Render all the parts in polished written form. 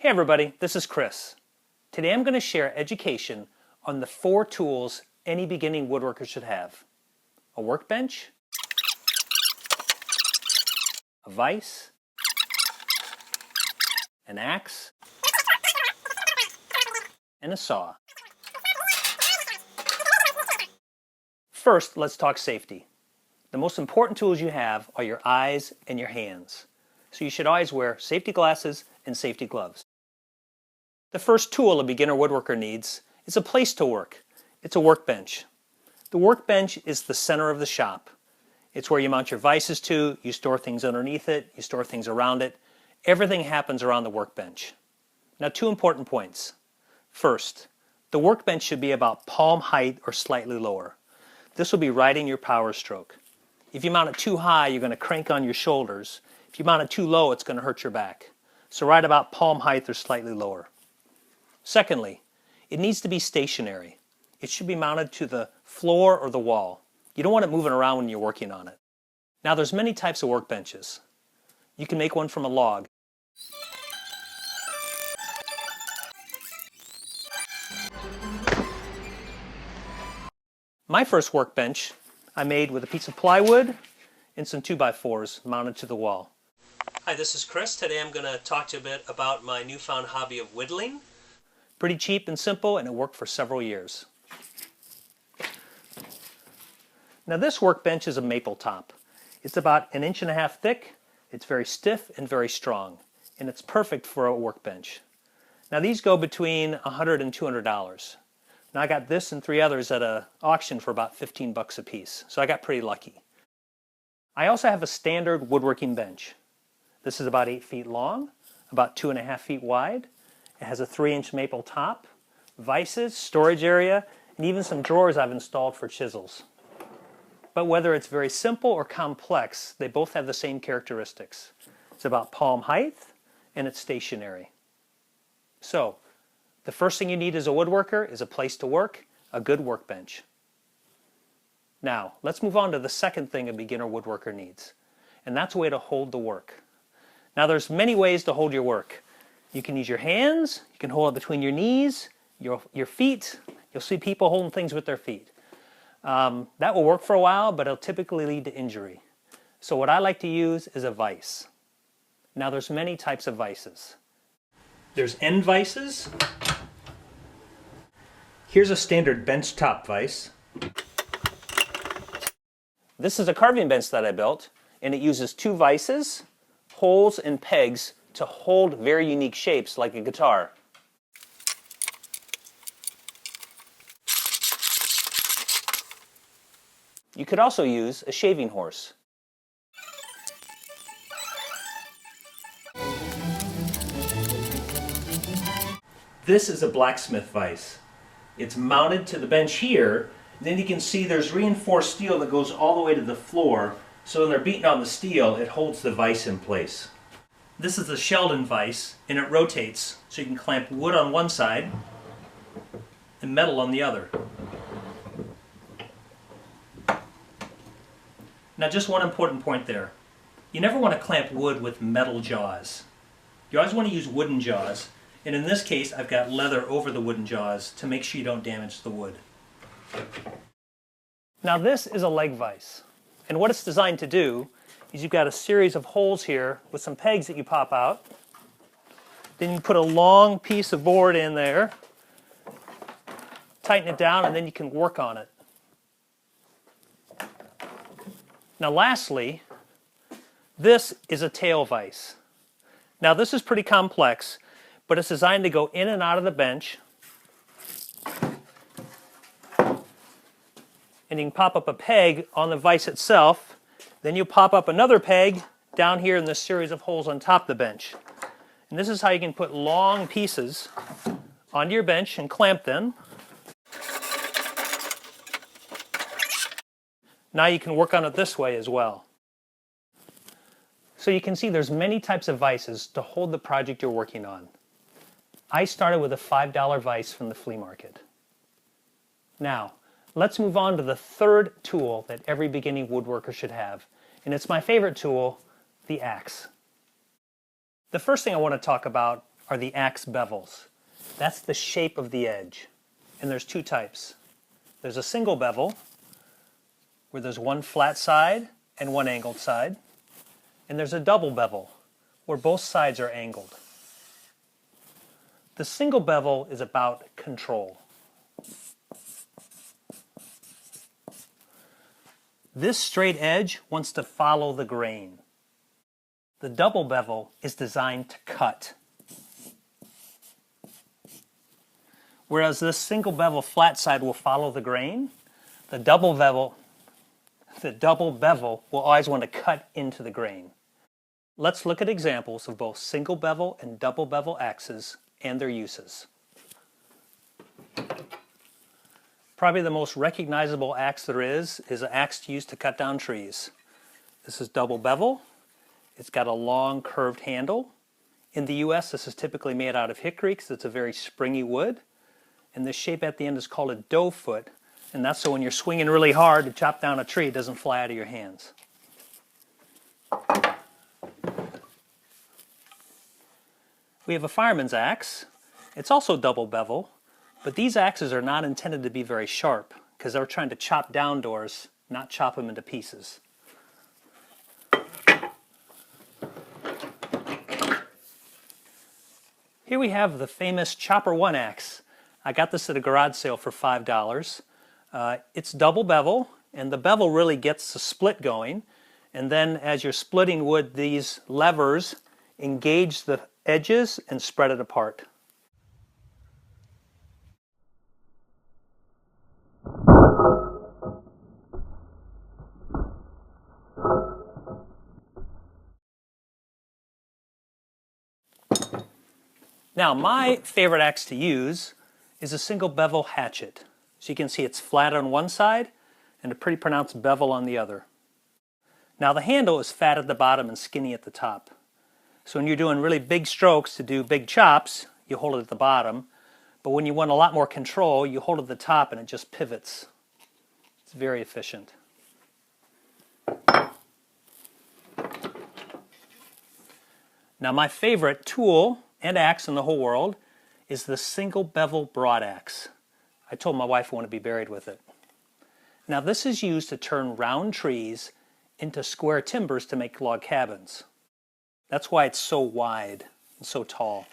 Hey everybody, this is Chris. Today I'm going to share education on the 4 tools any beginning woodworker should have. A workbench, a vise, an axe, and a saw. First, let's talk safety. The most important tools you have are your eyes and your hands. So you should always wear safety glasses and safety gloves. The first tool a beginner woodworker needs is a place to work. It's a workbench. The workbench is the center of the shop. It's where you mount your vises to, you store things underneath it, you store things around it. Everything happens around the workbench. Now, 2 important points. First, the workbench should be about palm height or slightly lower. This will be right in your power stroke. If you mount it too high, you're going to crank on your shoulders. If you mount it too low, it's going to hurt your back. So right about palm height or slightly lower. Secondly, it needs to be stationary. It should be mounted to the floor or the wall. You don't want it moving around when you're working on it. Now, there's many types of workbenches. You can make one from a log. My first workbench I made with a piece of plywood and some 2x4s mounted to the wall. Hi, this is Chris. Today I'm going to talk to you a bit about my newfound hobby of whittling. Pretty cheap and simple, and it worked for several years. Now, this workbench is a maple top. It's about 1.5 inches thick. It's very stiff and very strong, and it's perfect for a workbench. Now, these go between $100 and $200. Now, I got this and 3 others at an auction for about 15 bucks a piece, so I got pretty lucky. I also have a standard woodworking bench. This is about 8 feet long, about 2.5 feet wide. It has a 3-inch maple top, vises, storage area, and even some drawers I've installed for chisels. But whether it's very simple or complex, they both have the same characteristics. It's about palm height, and it's stationary. So, the first thing you need as a woodworker is a place to work, a good workbench. Now, let's move on to the second thing a beginner woodworker needs, and that's a way to hold the work. Now, there's many ways to hold your work. You can use your hands, you can hold it between your knees, your feet. You'll see people holding things with their feet. That will work for a while, but it'll typically lead to injury. So what I like to use is a vise. Now, there's many types of vises. There's end vises. Here's a standard benchtop vise. This is a carving bench that I built, and it uses 2 vises, holes, and pegs to hold very unique shapes like a guitar. You could also use a shaving horse. This is a blacksmith vise. It's mounted to the bench here, and then you can see there's reinforced steel that goes all the way to the floor, so when they're beating on the steel, it holds the vise in place. This is a Sheldon vise, and it rotates, so you can clamp wood on one side and metal on the other. Now, just one important point there. You never want to clamp wood with metal jaws. You always want to use wooden jaws. And in this case, I've got leather over the wooden jaws to make sure you don't damage the wood. Now, this is a leg vise. And what it's designed to do is you've got a series of holes here with some pegs that you pop out. Then you put a long piece of board in there, tighten it down, and then you can work on it. Now, lastly, this is a tail vise. Now, this is pretty complex, but it's designed to go in and out of the bench. And you can pop up a peg on the vise itself. Then you pop up another peg down here in this series of holes on top of the bench. And this is how you can put long pieces onto your bench and clamp them. Now you can work on it this way as well. So you can see there's many types of vises to hold the project you're working on. I started with a $5 vise from the flea market. Now, let's move on to the third tool that every beginning woodworker should have, and it's my favorite tool, the axe. The first thing I want to talk about are the axe bevels. That's the shape of the edge. And there's two types. There's a single bevel, where there's one flat side and one angled side. And there's a double bevel, where both sides are angled. The single bevel is about control. This straight edge wants to follow the grain. The double bevel is designed to cut. Whereas this single bevel flat side will follow the grain, the double bevel will always want to cut into the grain. Let's look at examples of both single bevel and double bevel axes and their uses. Probably the most recognizable axe there is an axe used to cut down trees. This is double bevel. It's got a long curved handle. In the US, this is typically made out of hickory because it's a very springy wood. And the shape at the end is called a doe foot. And that's so when you're swinging really hard to chop down a tree, it doesn't fly out of your hands. We have a fireman's axe. It's also double bevel, but these axes are not intended to be very sharp because they're trying to chop down doors, not chop them into pieces. Here we have the famous Chopper 1 axe. I got this at a garage sale for $5. It's double bevel, and the bevel really gets the split going. And then as you're splitting wood, these levers engage the edges and spread it apart. Now, my favorite axe to use is a single bevel hatchet. So you can see it's flat on one side and a pretty pronounced bevel on the other. Now the handle is fat at the bottom and skinny at the top. So when you're doing really big strokes to do big chops, you hold it at the bottom. But when you want a lot more control, you hold it at the top and it just pivots. It's very efficient. Now my favorite tool and axe in the whole world is the single bevel broad axe. I told my wife I want to be buried with it. Now this is used to turn round trees into square timbers to make log cabins. That's why it's so wide and so tall.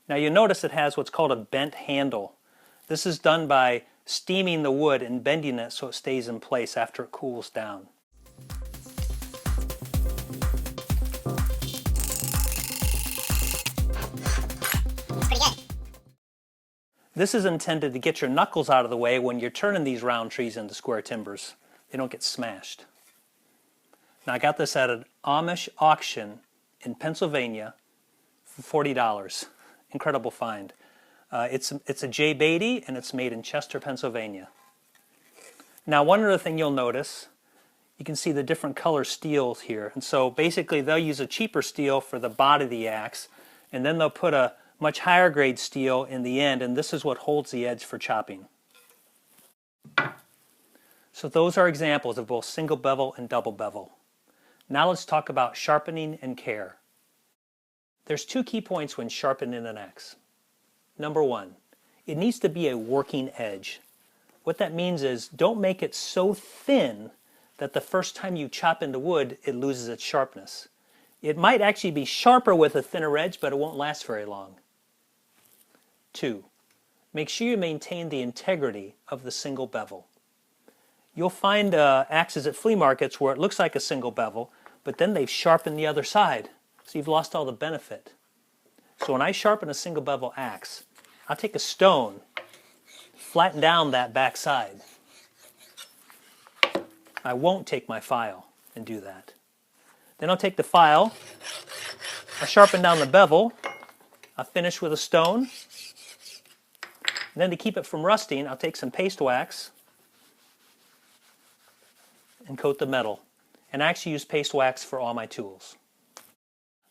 Now you notice it has what's called a bent handle. This is done by steaming the wood and bending it so it stays in place after it cools down. This is intended to get your knuckles out of the way when you're turning these round trees into square timbers. They don't get smashed. Now I got this at an Amish auction in Pennsylvania for $40. Incredible find. It's a J. Beatty and it's made in Chester, Pennsylvania. Now one other thing you'll notice, you can see the different color steels here. And so basically they'll use a cheaper steel for the body of the axe, and then they'll put a much higher grade steel in the end, and this is what holds the edge for chopping. So those are examples of both single bevel and double bevel. Now let's talk about sharpening and care. There's two key points when sharpening an axe. Number one, it needs to be a working edge. What that means is don't make it so thin that the first time you chop into wood, it loses its sharpness. It might actually be sharper with a thinner edge, but it won't last very long. Two, make sure you maintain the integrity of the single bevel. You'll find axes at flea markets where it looks like a single bevel, but then they've sharpened the other side, so you've lost all the benefit. So when I sharpen a single bevel axe, I'll take a stone, flatten down that back side. I won't take my file and do that. Then I'll take the file, I'll sharpen down the bevel, I'll finish with a stone, and then to keep it from rusting, I'll take some paste wax and coat the metal. And I actually use paste wax for all my tools.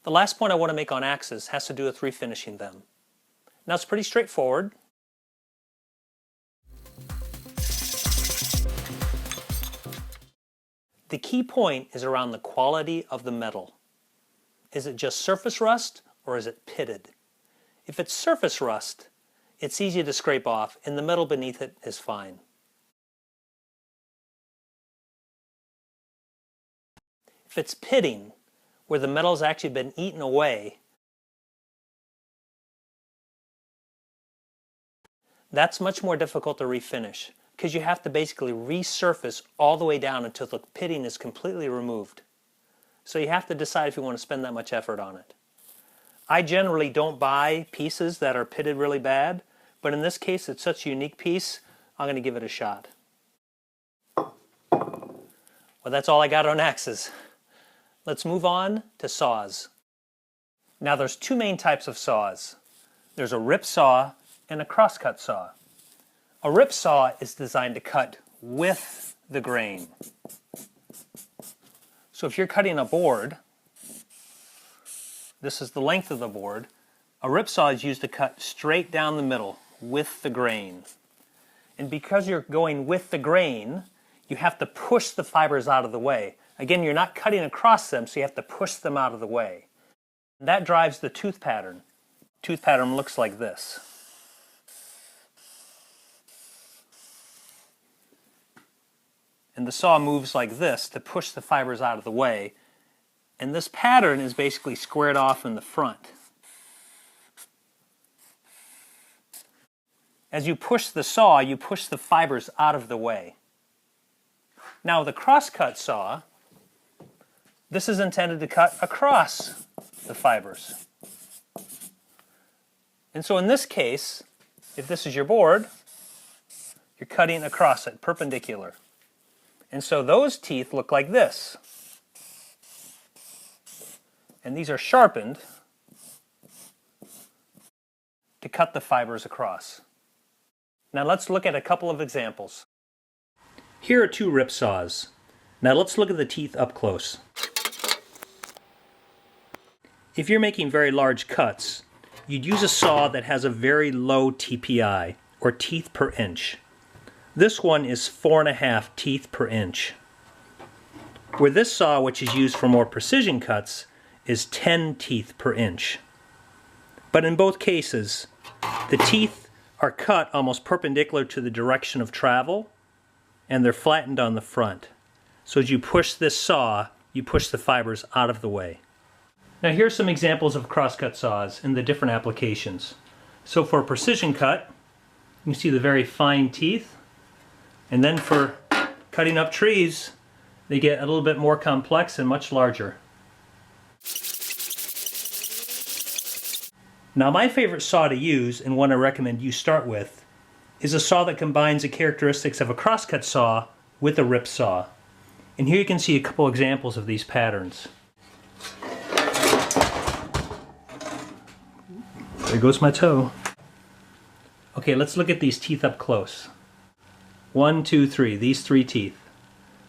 The last point I want to make on axes has to do with refinishing them. Now it's pretty straightforward. The key point is around the quality of the metal. Is it just surface rust or is it pitted? If it's surface rust, it's easy to scrape off and the metal beneath it is fine. If it's pitting, where the metal's actually been eaten away, that's much more difficult to refinish because you have to basically resurface all the way down until the pitting is completely removed. So you have to decide if you want to spend that much effort on it. I generally don't buy pieces that are pitted really bad, but in this case it's such a unique piece, I'm going to give it a shot. Well, that's all I got on axes. Let's move on to saws. Now there's two main types of saws. There's a rip saw and a crosscut saw. A rip saw is designed to cut with the grain. So if you're cutting a board, this is the length of the board, a rip saw is used to cut straight down the middle with the grain. And because you're going with the grain, you have to push the fibers out of the way. Again, you're not cutting across them, so you have to push them out of the way. That drives the tooth pattern. Tooth pattern looks like this. And the saw moves like this to push the fibers out of the way. And this pattern is basically squared off in the front. As you push the saw, you push the fibers out of the way. Now the crosscut saw, this is intended to cut across the fibers. And so in this case, if this is your board, you're cutting across it, perpendicular. And so those teeth look like this. And these are sharpened to cut the fibers across. Now let's look at a couple of examples. Here are two rip saws. Now let's look at the teeth up close. If you're making very large cuts, you'd use a saw that has a very low TPI, or teeth per inch. This one is 4.5 teeth per inch. Where this saw, which is used for more precision cuts, is 10 teeth per inch. But in both cases, the teeth are cut almost perpendicular to the direction of travel, and they're flattened on the front. So as you push this saw, you push the fibers out of the way. Now here's some examples of crosscut saws and the different applications. So for a precision cut, you can see the very fine teeth. And then for cutting up trees, they get a little bit more complex and much larger. Now my favorite saw to use, and one I recommend you start with, is a saw that combines the characteristics of a crosscut saw with a rip saw. And here you can see a couple examples of these patterns. There goes my toe. Okay, let's look at these teeth up close. 1, 2, 3, these three teeth.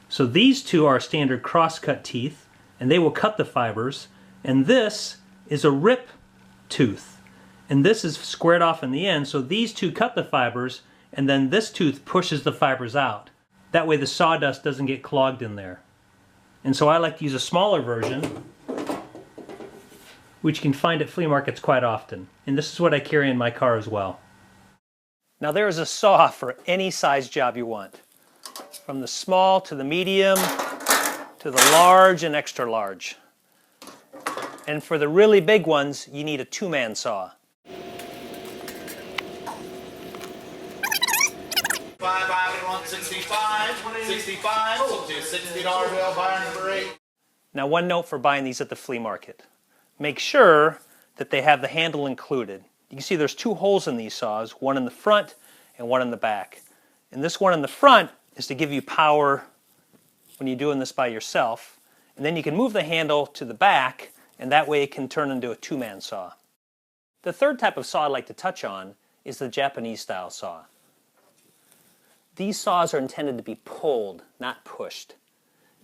So these two are standard crosscut teeth, and they will cut the fibers, and this is a rip tooth. And this is squared off in the end, so these two cut the fibers, and then this tooth pushes the fibers out. That way the sawdust doesn't get clogged in there. And so I like to use a smaller version, which you can find at flea markets quite often. And this is what I carry in my car as well. Now there is a saw for any size job you want. From the small to the medium to the large and extra large. And for the really big ones, you need a two-man saw. Now one note for buying these at the flea market. Make sure that they have the handle included. You can see there's two holes in these saws, one in the front and one in the back. And this one in the front is to give you power when you're doing this by yourself. And then you can move the handle to the back, and that way it can turn into a two-man saw. The third type of saw I'd like to touch on is the Japanese style saw. These saws are intended to be pulled, not pushed.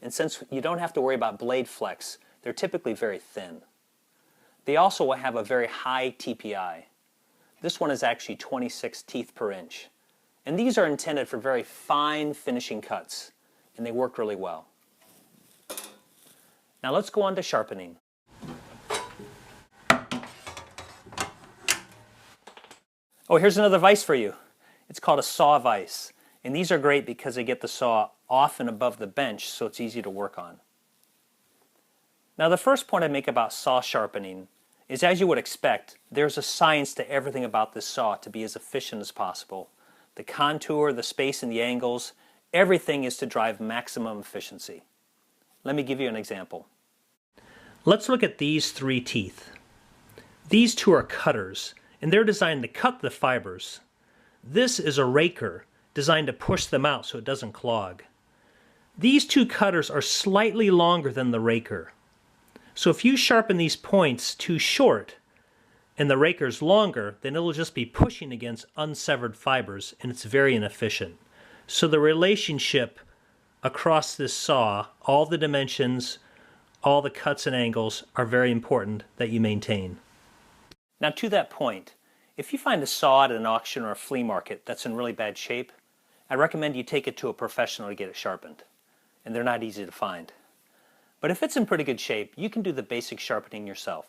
And since you don't have to worry about blade flex, they're typically very thin. They also will have a very high TPI. This one is actually 26 teeth per inch. And these are intended for very fine finishing cuts, and they work really well. Now let's go on to sharpening. Oh, here's another vise for you. It's called a saw vise. And these are great because they get the saw off and above the bench so it's easy to work on. Now the first point I make about saw sharpening is, as you would expect, there's a science to everything about this saw to be as efficient as possible. The contour, the space and the angles, everything is to drive maximum efficiency. Let me give you an example. Let's look at these three teeth. These two are cutters, and they're designed to cut the fibers. This is a raker, designed to push them out so it doesn't clog. These two cutters are slightly longer than the raker. So if you sharpen these points too short and the raker's longer, then it'll just be pushing against unsevered fibers and it's very inefficient. So the relationship across this saw, all the dimensions, all the cuts and angles are very important that you maintain. Now to that point, if you find a saw at an auction or a flea market that's in really bad shape, I recommend you take it to a professional to get it sharpened. And they're not easy to find. But if it's in pretty good shape, you can do the basic sharpening yourself.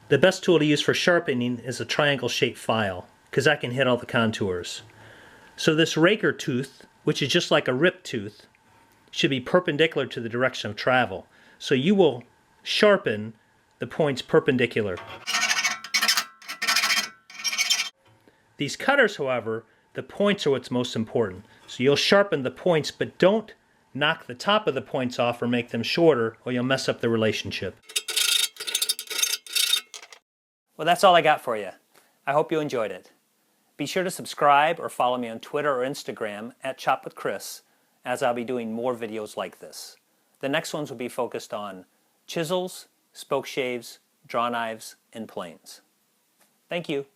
The best tool to use for sharpening is a triangle-shaped file, because that can hit all the contours. So this raker tooth, which is just like a rip tooth, should be perpendicular to the direction of travel. So you will sharpen the points perpendicular. These cutters, however, the points are what's most important. So you'll sharpen the points, but don't knock the top of the points off or make them shorter, or you'll mess up the relationship. Well, that's all I got for you. I hope you enjoyed it. Be sure to subscribe or follow me on Twitter or Instagram at @ChopWithChris, as I'll be doing more videos like this. The next ones will be focused on chisels, spoke shaves, draw knives, and planes. Thank you.